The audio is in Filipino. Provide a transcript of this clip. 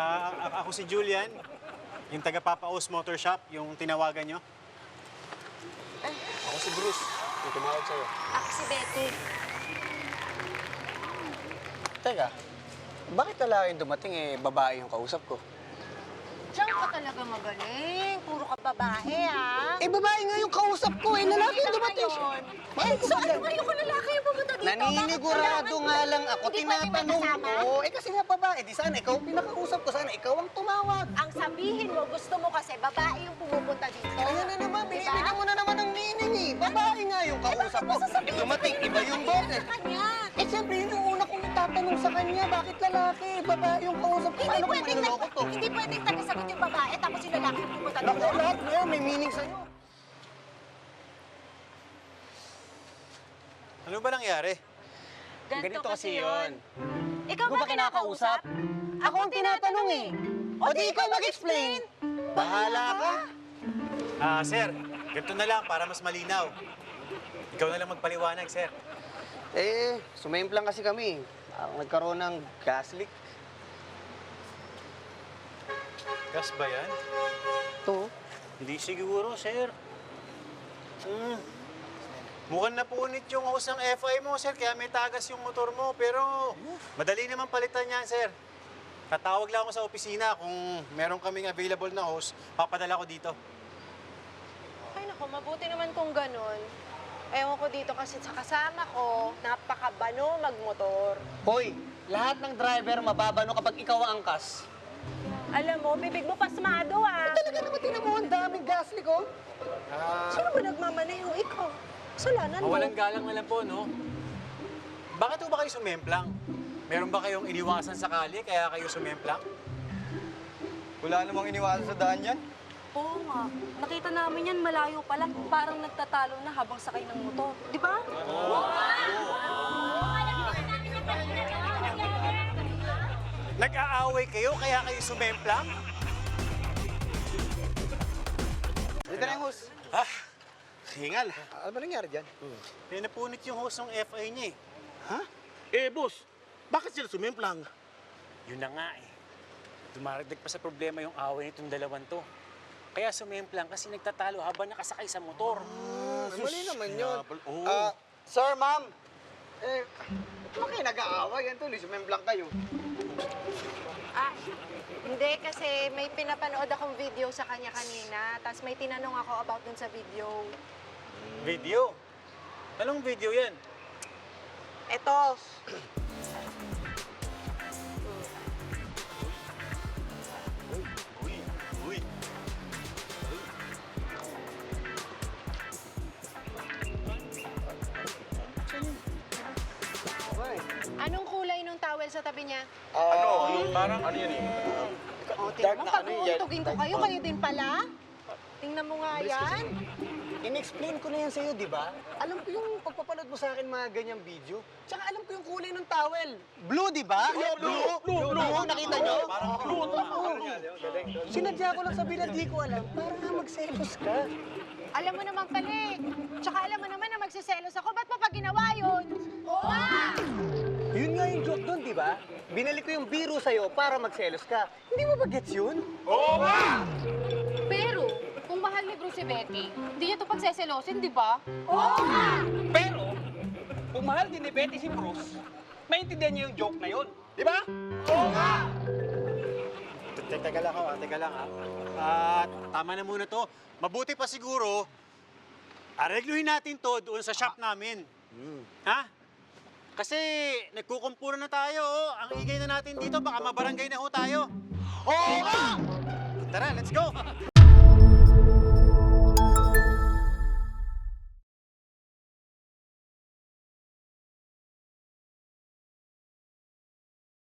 Ako si Julian, yung taga-Papa O's Motor Shop, yung tinawagan nyo. Ako si Bruce, yung tumawag sa'yo. Ako si Betty. Teka, bakit lalaki yung dumating babae yung kausap ko? Diyan ka talaga magaling. Puro ka babae, ha? Babae nga yung kausap ko lalaki yung dumating siya. So ano ngayon kung lalaki yung pumunta dito? Naninigurado nga lang ako, Hindi pwede tinatanong magkasama? ko. Kasi nga babae, di sana ikaw ang pinakausap ko, sana ikaw ang tumawag. Ang sabihin mo, gusto mo kasi babae yung pumupunta dito. Ayan na naman, Diba? binibigyan mo na naman ng meaning Babae nga yung kausap ko. Dumating, iba yung boses. Sa kanya. Siyempre, yun yung una kong itatanong sa kanya, bakit lalaki? Babae yung kausap ko. Paano kung manloloko to? Hindi pwedeng tagasagot yung babae tapos yung lalaki yung pumunta Naku, dito. lahat ngayon may meaning sa'yo. Ano ba nangyari? Ganito kasi yun. Ikaw ba kinakausap? Ako ang tinatanong O di ikaw mag-explain. Bahala ka. Sir, ganito na lang para mas malinaw. Ikaw na lang magpaliwanag, sir. Sumemplang kasi kami. Nagkaroon ng gas leak. Gas ba yan? Ito. Hindi siguro, sir. Mukhang napunit yung hose ng FI mo, sir, kaya may tagas yung motor mo. Pero madali naman palitan yan, sir. Tatawag lang ako sa opisina kung meron kaming available na hose, papadala ko dito. Ay naku, mabuti naman kung ganun. Ewan ko dito kasi sa kasama ko, napakabano magmotor. Hoy, lahat ng driver mababano kapag ikaw ang angkas. Alam mo, bibig mo pasmado Talaga naman tinan mo, ang daming gas leak, Sino ba nagmamaneho? Ikaw. Kasalanan mo. Walang galang na lang po, no? Bakit po ba kayo sumemplang? Meron ba kayong iniwasan sa kali kaya kayo sumemplang? Wala namang iniwasan sa daan yan. Oo nga. Nakita namin yan malayo pa lang. Parang nagtatalo na habang sakay ng motor. Di ba? Nag-aaway kayo kaya kayo sumemplang? Dito na yung hose. Hingal. Ano ba nangyari dyan? May napunit yung hose ng FI niya eh. Boss, bakit sila sumemplang? Yun na nga eh. Dumaragdag pa sa problema yung away nitong dalawan to. Kaya sumemplang kasi nagtatalo habang nakasakay sa motor. Mali naman yun. Oo. Sir, ma'am. Bakit kayo nag-aaway? Yan tuloy, sumemplang kayo. Hindi kasi may pinapanood akong video sa kanya kanina. Tapos may tinanong ako about dun sa video. Video? Anong video yan? Eto. Uy. Anong kulay nung towel sa tabi niya? Parang ano yan eh? O, tingnan mo, pag-uuntugin ko kayo, kayo din pala. Tingnan mo nga yan. In-explain ko na yan sa'yo, di ba? Alam ko yung pagpapanood mo sa akin mga ganyang video. Tsaka alam ko yung kulay ng towel. Blue, di ba? Blue. Nakita nyo? Parang blue. Sinadya ko lang sabihin na di ko alam para nga magselos ka. Alam mo naman pala eh. Tsaka alam mo naman na magsiselos ako. Ba't mo pa ginawa yun? Yun nga yung joke doon, di ba? Binalik ko yung biro sa'yo para magselos ka. Hindi mo ba gets yun? Pero, kung mahal ni Bruce si Betty, hindi niya ito pagseselosin, di ba? Pero, kung mahal din ni Betty si Bruce, maintindihan niya yung joke na yun. Di ba? Teka lang ha. Tama na muna to. Mabuti pa siguro, aregluhin natin to doon sa shop namin. Ha? Kasi nagkukumpura na tayo. Ang igay na natin dito, baka mabarangay na ho tayo. Oo! Tara, let's go!